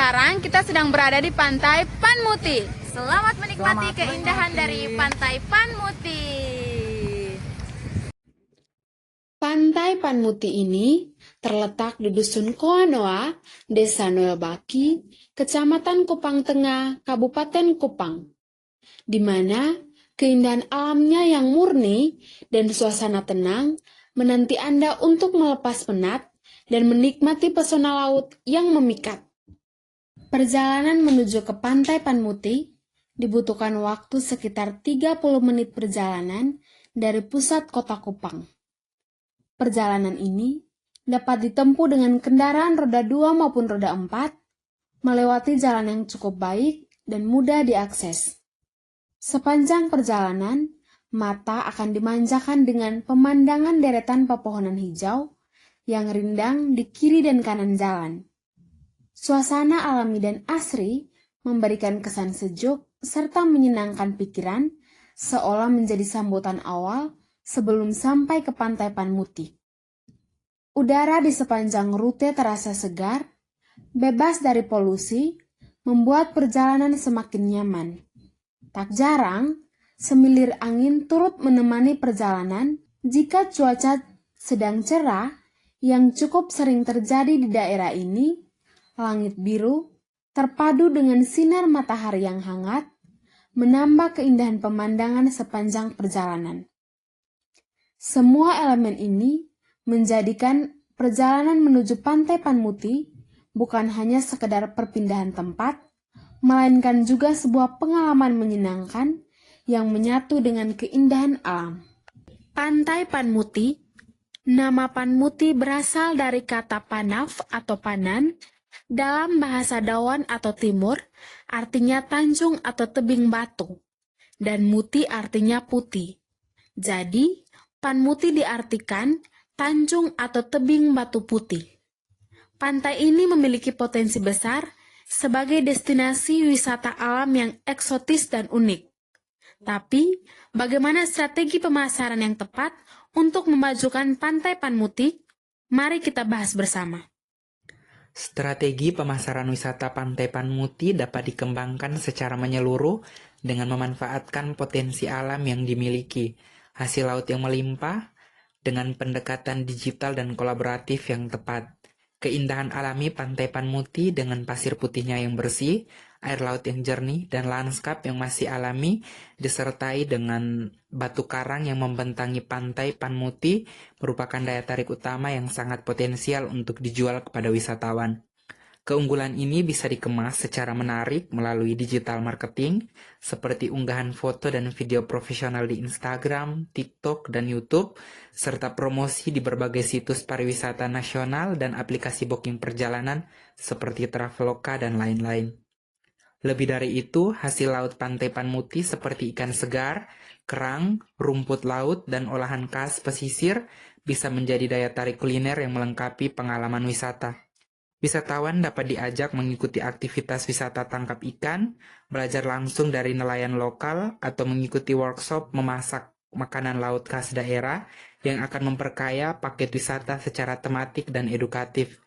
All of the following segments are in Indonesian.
Sekarang kita sedang berada di Pantai Panmuti. Selamat menikmati keindahan dari Pantai Panmuti. Pantai Panmuti ini terletak di Dusun Koanoa, Desa Noelbaki, Kecamatan Kupang Tengah, Kabupaten Kupang, di mana keindahan alamnya yang murni dan suasana tenang menanti Anda untuk melepas penat dan menikmati pesona laut yang memikat. Perjalanan menuju ke Pantai Panmuti dibutuhkan waktu sekitar 30 menit perjalanan dari pusat kota Kupang. Perjalanan ini dapat ditempuh dengan kendaraan roda 2 maupun roda 4, melewati jalan yang cukup baik dan mudah diakses. Sepanjang perjalanan, mata akan dimanjakan dengan pemandangan deretan pepohonan hijau yang rindang di kiri dan kanan jalan. Suasana alami dan asri memberikan kesan sejuk serta menyenangkan pikiran, seolah menjadi sambutan awal sebelum sampai ke Pantai Panmuti. Udara di sepanjang rute terasa segar, bebas dari polusi, membuat perjalanan semakin nyaman. Tak jarang, semilir angin turut menemani perjalanan jika cuaca sedang cerah, yang cukup sering terjadi di daerah ini. Langit biru, terpadu dengan sinar matahari yang hangat, menambah keindahan pemandangan sepanjang perjalanan. Semua elemen ini menjadikan perjalanan menuju Pantai Panmuti bukan hanya sekedar perpindahan tempat, melainkan juga sebuah pengalaman menyenangkan yang menyatu dengan keindahan alam. Pantai Panmuti, nama Panmuti berasal dari kata panaf atau panan, dalam bahasa Dawan atau Timur, artinya tanjung atau tebing batu, dan muti artinya putih. Jadi, Panmuti diartikan tanjung atau tebing batu putih. Pantai ini memiliki potensi besar sebagai destinasi wisata alam yang eksotis dan unik. Tapi, bagaimana strategi pemasaran yang tepat untuk memajukan Pantai Panmuti? Mari kita bahas bersama. Strategi pemasaran wisata Pantai Panmuti dapat dikembangkan secara menyeluruh dengan memanfaatkan potensi alam yang dimiliki, hasil laut yang melimpah, dengan pendekatan digital dan kolaboratif yang tepat. Keindahan alami Pantai Panmuti dengan pasir putihnya yang bersih, air laut yang jernih, dan lanskap yang masih alami, disertai dengan batu karang yang membentangi Pantai Panmuti, merupakan daya tarik utama yang sangat potensial untuk dijual kepada wisatawan. Keunggulan ini bisa dikemas secara menarik melalui digital marketing, seperti unggahan foto dan video profesional di Instagram, TikTok, dan YouTube, serta promosi di berbagai situs pariwisata nasional dan aplikasi booking perjalanan seperti Traveloka dan lain-lain. Lebih dari itu, hasil laut Pantai Panmuti seperti ikan segar, kerang, rumput laut, dan olahan khas pesisir bisa menjadi daya tarik kuliner yang melengkapi pengalaman wisata. Wisatawan dapat diajak mengikuti aktivitas wisata tangkap ikan, belajar langsung dari nelayan lokal, atau mengikuti workshop memasak makanan laut khas daerah yang akan memperkaya paket wisata secara tematik dan edukatif.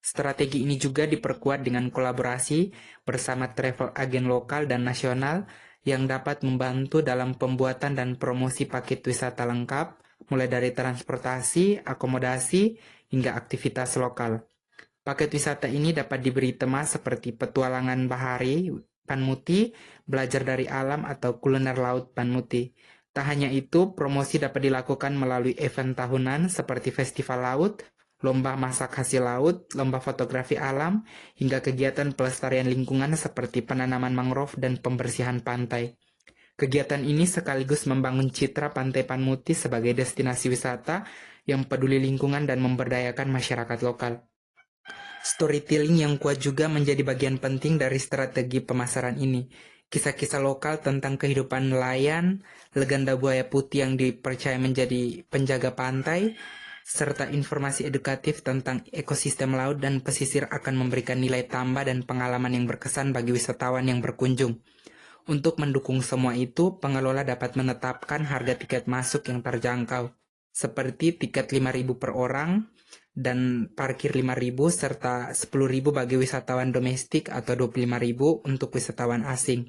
Strategi ini juga diperkuat dengan kolaborasi bersama travel agen lokal dan nasional yang dapat membantu dalam pembuatan dan promosi paket wisata lengkap, mulai dari transportasi, akomodasi, hingga aktivitas lokal. Paket wisata ini dapat diberi tema seperti petualangan bahari Panmuti, belajar dari alam, atau kuliner laut Panmuti. Tak hanya itu, promosi dapat dilakukan melalui event tahunan seperti festival laut, lomba masak hasil laut, lomba fotografi alam, hingga kegiatan pelestarian lingkungan seperti penanaman mangrove dan pembersihan pantai. Kegiatan ini sekaligus membangun citra Pantai Panmuti sebagai destinasi wisata yang peduli lingkungan dan memberdayakan masyarakat lokal. Storytelling yang kuat juga menjadi bagian penting dari strategi pemasaran ini. Kisah-kisah lokal tentang kehidupan nelayan, legenda buaya putih yang dipercaya menjadi penjaga pantai, serta informasi edukatif tentang ekosistem laut dan pesisir akan memberikan nilai tambah dan pengalaman yang berkesan bagi wisatawan yang berkunjung. Untuk mendukung semua itu, pengelola dapat menetapkan harga tiket masuk yang terjangkau, seperti tiket 5.000 per orang, dan parkir 5.000 serta 10.000 bagi wisatawan domestik atau 25.000 untuk wisatawan asing.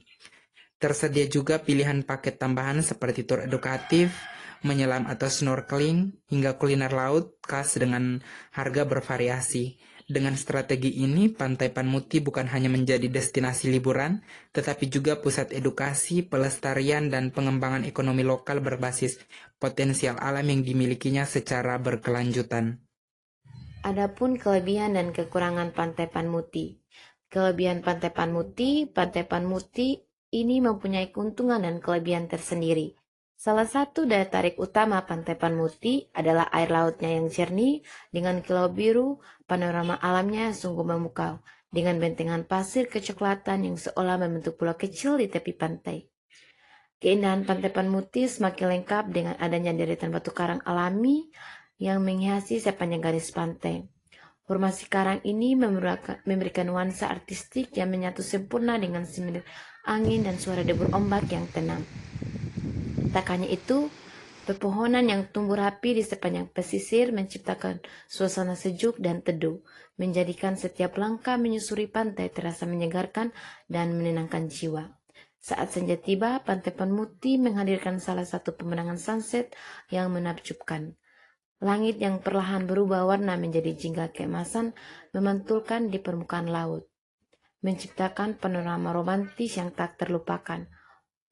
Tersedia juga pilihan paket tambahan seperti tur edukatif, menyelam atau snorkeling, hingga kuliner laut khas dengan harga bervariasi. Dengan strategi ini, Pantai Panmuti bukan hanya menjadi destinasi liburan, tetapi juga pusat edukasi, pelestarian, dan pengembangan ekonomi lokal berbasis potensial alam yang dimilikinya secara berkelanjutan. Adapun kelebihan dan kekurangan Pantai Panmuti. Kelebihan Pantai Panmuti ini mempunyai keuntungan dan kelebihan tersendiri. Salah satu daya tarik utama Pantai Panmuti adalah air lautnya yang jernih dengan kilau biru, panorama alamnya sungguh memukau, dengan bentengan pasir kecoklatan yang seolah membentuk pulau kecil di tepi pantai. Keindahan Pantai Panmuti semakin lengkap dengan adanya deretan batu karang alami yang menghiasi sepanjang garis pantai. Formasi karang ini memberikan nuansa artistik yang menyatu sempurna dengan sindir angin dan suara debur ombak yang tenang. Tak hanya itu, pepohonan yang tumbuh rapi di sepanjang pesisir menciptakan suasana sejuk dan teduh, menjadikan setiap langkah menyusuri pantai terasa menyegarkan dan menenangkan jiwa. Saat senja tiba, Pantai Panmuti menghadirkan salah satu pemandangan sunset yang menakjubkan. Langit yang perlahan berubah warna menjadi jingga keemasan memantulkan di permukaan laut, menciptakan panorama romantis yang tak terlupakan.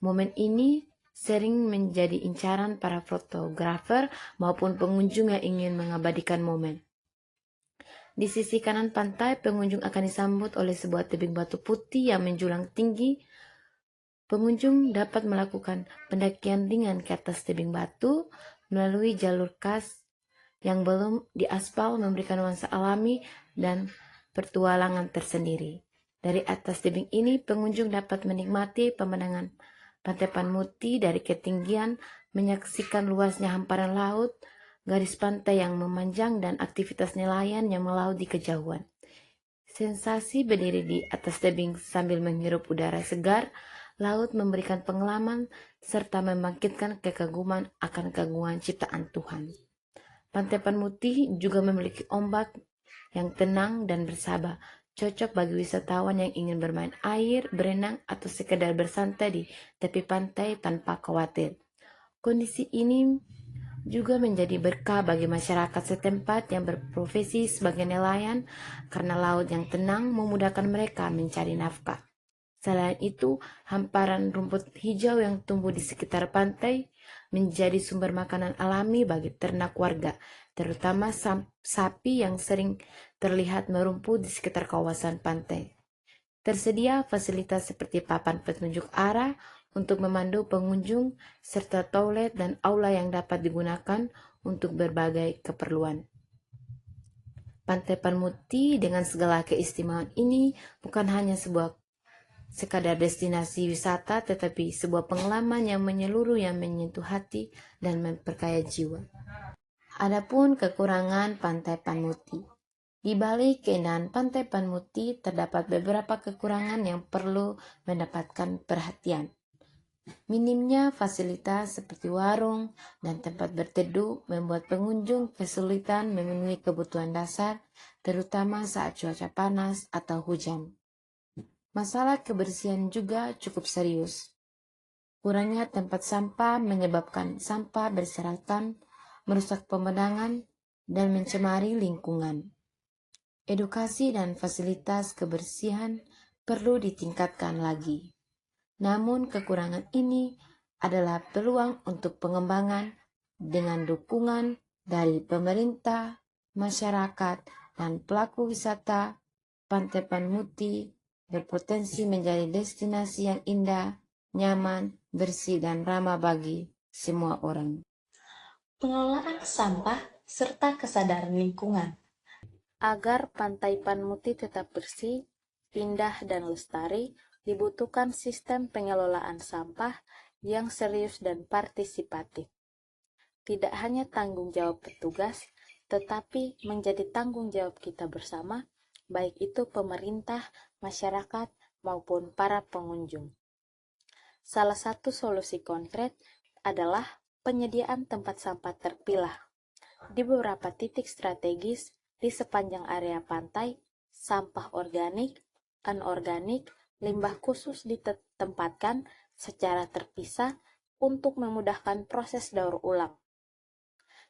Momen ini sering menjadi incaran para fotografer maupun pengunjung yang ingin mengabadikan momen. Di sisi kanan pantai, pengunjung akan disambut oleh sebuah tebing batu putih yang menjulang tinggi. Pengunjung dapat melakukan pendakian ringan ke atas tebing batu melalui jalur khas yang belum diaspal, memberikan nuansa alami dan pertualangan tersendiri. Dari atas tebing ini, pengunjung dapat menikmati pemandangan Pantai Panmuti dari ketinggian, menyaksikan luasnya hamparan laut, garis pantai yang memanjang, dan aktivitas nelayan yang melaut di kejauhan. Sensasi berdiri di atas tebing sambil menghirup udara segar laut memberikan pengalaman serta membangkitkan kekaguman akan keagungan ciptaan Tuhan. Pantai Panmuti juga memiliki ombak yang tenang dan bersahabat, cocok bagi wisatawan yang ingin bermain air, berenang, atau sekedar bersantai di tepi pantai tanpa khawatir. Kondisi ini juga menjadi berkah bagi masyarakat setempat yang berprofesi sebagai nelayan karena laut yang tenang memudahkan mereka mencari nafkah. Selain itu, hamparan rumput hijau yang tumbuh di sekitar pantai menjadi sumber makanan alami bagi ternak warga, terutama sapi yang sering terlihat merumput di sekitar kawasan pantai. Tersedia fasilitas seperti papan petunjuk arah untuk memandu pengunjung, serta toilet dan aula yang dapat digunakan untuk berbagai keperluan. Pantai Panmuti dengan segala keistimewaan ini bukan hanya sekadar destinasi wisata, tetapi sebuah pengalaman yang menyeluruh yang menyentuh hati dan memperkaya jiwa. Adapun kekurangan Pantai Panmuti. Di balik keindahan Pantai Panmuti terdapat beberapa kekurangan yang perlu mendapatkan perhatian. Minimnya fasilitas seperti warung dan tempat berteduh membuat pengunjung kesulitan memenuhi kebutuhan dasar, terutama saat cuaca panas atau hujan. Masalah kebersihan juga cukup serius. Kurangnya tempat sampah menyebabkan sampah berserakan, merusak pemandangan, dan mencemari lingkungan. Edukasi dan fasilitas kebersihan perlu ditingkatkan lagi. Namun kekurangan ini adalah peluang untuk pengembangan dengan dukungan dari pemerintah, masyarakat, dan pelaku wisata. Pantai Panmuti berpotensi menjadi destinasi yang indah, nyaman, bersih, dan ramah bagi semua orang. Pengelolaan sampah serta kesadaran lingkungan. Agar Pantai Panmuti tetap bersih, indah, dan lestari, dibutuhkan sistem pengelolaan sampah yang serius dan partisipatif. Tidak hanya tanggung jawab petugas, tetapi menjadi tanggung jawab kita bersama, baik itu pemerintah, masyarakat, maupun para pengunjung. Salah satu solusi konkret adalah penyediaan tempat sampah terpilah. Di beberapa titik strategis di sepanjang area pantai, sampah organik, anorganik, limbah khusus ditempatkan secara terpisah untuk memudahkan proses daur ulang.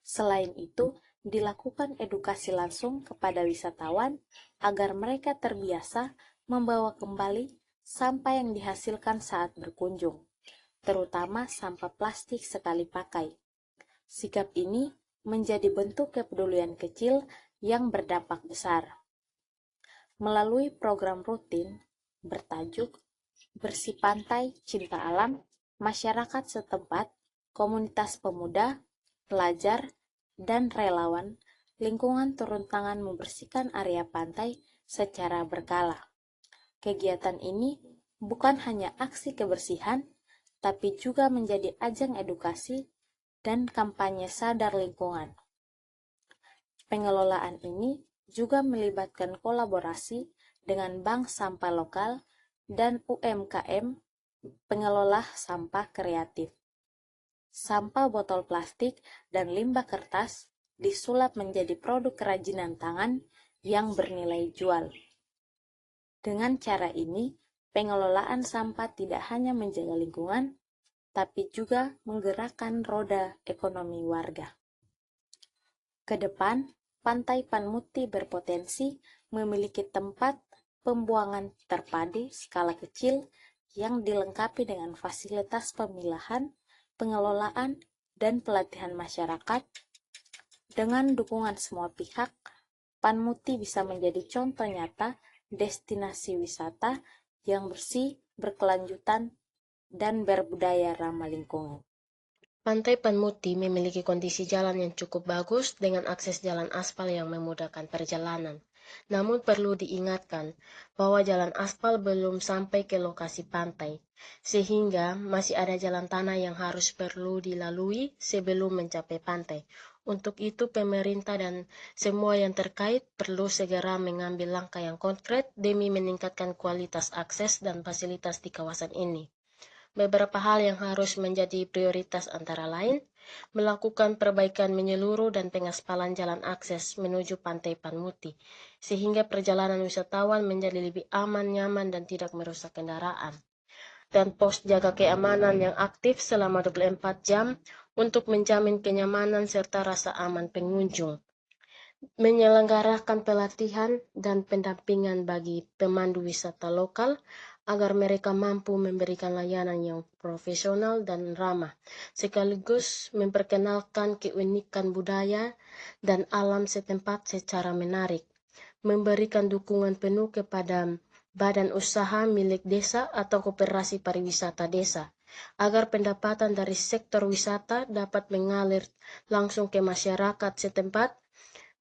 Selain itu, dilakukan edukasi langsung kepada wisatawan agar mereka terbiasa membawa kembali sampah yang dihasilkan saat berkunjung, terutama sampah plastik sekali pakai. Sikap ini menjadi bentuk kepedulian kecil yang berdampak besar. Melalui program rutin bertajuk Bersih Pantai, Cinta Alam, masyarakat setempat, komunitas pemuda, pelajar, dan relawan lingkungan turun tangan membersihkan area pantai secara berkala. Kegiatan ini bukan hanya aksi kebersihan, tapi juga menjadi ajang edukasi dan kampanye sadar lingkungan. Pengelolaan ini juga melibatkan kolaborasi dengan bank sampah lokal dan UMKM pengelola sampah kreatif. Sampah botol plastik dan limbah kertas disulap menjadi produk kerajinan tangan yang bernilai jual. Dengan cara ini, pengelolaan sampah tidak hanya menjaga lingkungan, tapi juga menggerakkan roda ekonomi warga. Kedepan, Pantai Panmuti berpotensi memiliki tempat pembuangan terpadu skala kecil yang dilengkapi dengan fasilitas pemilahan, pengelolaan, dan pelatihan masyarakat. Dengan dukungan semua pihak, Panmuti bisa menjadi contoh nyata destinasi wisata yang bersih, berkelanjutan, dan berbudaya ramah lingkungan. Pantai Panmuti memiliki kondisi jalan yang cukup bagus dengan akses jalan aspal yang memudahkan perjalanan. Namun perlu diingatkan bahwa jalan aspal belum sampai ke lokasi pantai, sehingga masih ada jalan tanah yang harus perlu dilalui sebelum mencapai pantai. Untuk itu pemerintah dan semua yang terkait perlu segera mengambil langkah yang konkret demi meningkatkan kualitas akses dan fasilitas di kawasan ini. Beberapa hal yang harus menjadi prioritas antara lain, melakukan perbaikan menyeluruh dan pengaspalan jalan akses menuju Pantai Panmuti, sehingga perjalanan wisatawan menjadi lebih aman, nyaman, dan tidak merusak kendaraan. Dan pos jaga keamanan yang aktif selama 24 jam untuk menjamin kenyamanan serta rasa aman pengunjung. Menyelenggarakan pelatihan dan pendampingan bagi pemandu wisata lokal agar mereka mampu memberikan layanan yang profesional dan ramah, sekaligus memperkenalkan keunikan budaya dan alam setempat secara menarik, memberikan dukungan penuh kepada badan usaha milik desa atau koperasi pariwisata desa, agar pendapatan dari sektor wisata dapat mengalir langsung ke masyarakat setempat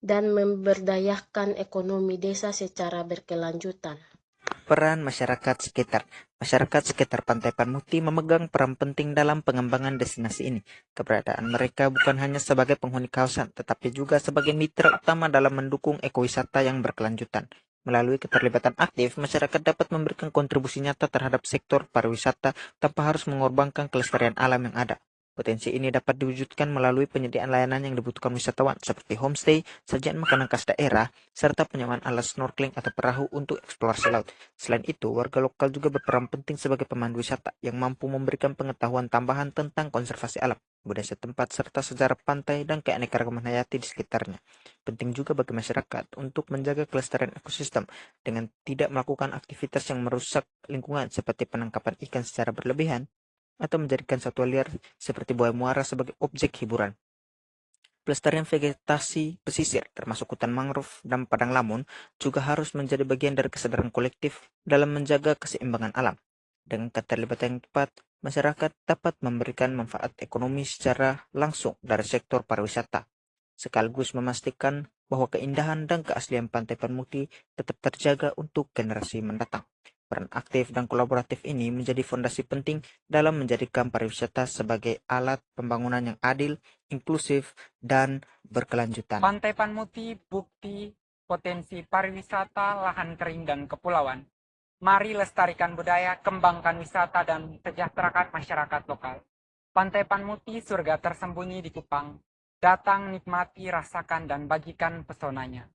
dan memberdayakan ekonomi desa secara berkelanjutan. Peran masyarakat sekitar. Masyarakat sekitar Pantai Panmuti memegang peran penting dalam pengembangan destinasi ini. Keberadaan mereka bukan hanya sebagai penghuni kawasan, tetapi juga sebagai mitra utama dalam mendukung ekowisata yang berkelanjutan. Melalui keterlibatan aktif, masyarakat dapat memberikan kontribusi nyata terhadap sektor pariwisata tanpa harus mengorbankan kelestarian alam yang ada. Potensi ini dapat diwujudkan melalui penyediaan layanan yang dibutuhkan wisatawan, seperti homestay, sajian makanan khas daerah, serta penyewaan alat snorkeling atau perahu untuk eksplorasi laut. Selain itu, warga lokal juga berperan penting sebagai pemandu wisata yang mampu memberikan pengetahuan tambahan tentang konservasi alam, budaya setempat, serta sejarah pantai dan keanekaragaman hayati di sekitarnya. Penting juga bagi masyarakat untuk menjaga kelestarian ekosistem dengan tidak melakukan aktivitas yang merusak lingkungan seperti penangkapan ikan secara berlebihan atau menjadikan satwa liar seperti buaya muara sebagai objek hiburan. Pelestarian vegetasi pesisir, termasuk hutan mangrove dan padang lamun, juga harus menjadi bagian dari kesadaran kolektif dalam menjaga keseimbangan alam. Dengan keterlibatan yang tepat, masyarakat dapat memberikan manfaat ekonomi secara langsung dari sektor pariwisata, sekaligus memastikan bahwa keindahan dan keaslian Pantai Panmuti tetap terjaga untuk generasi mendatang. Peran aktif dan kolaboratif ini menjadi fondasi penting dalam menjadikan pariwisata sebagai alat pembangunan yang adil, inklusif, dan berkelanjutan. Pantai Panmuti bukti potensi pariwisata, lahan kering, dan kepulauan. Mari lestarikan budaya, kembangkan wisata, dan sejahterakan masyarakat lokal. Pantai Panmuti, surga tersembunyi di Kupang. Datang, nikmati, rasakan, dan bagikan pesonanya.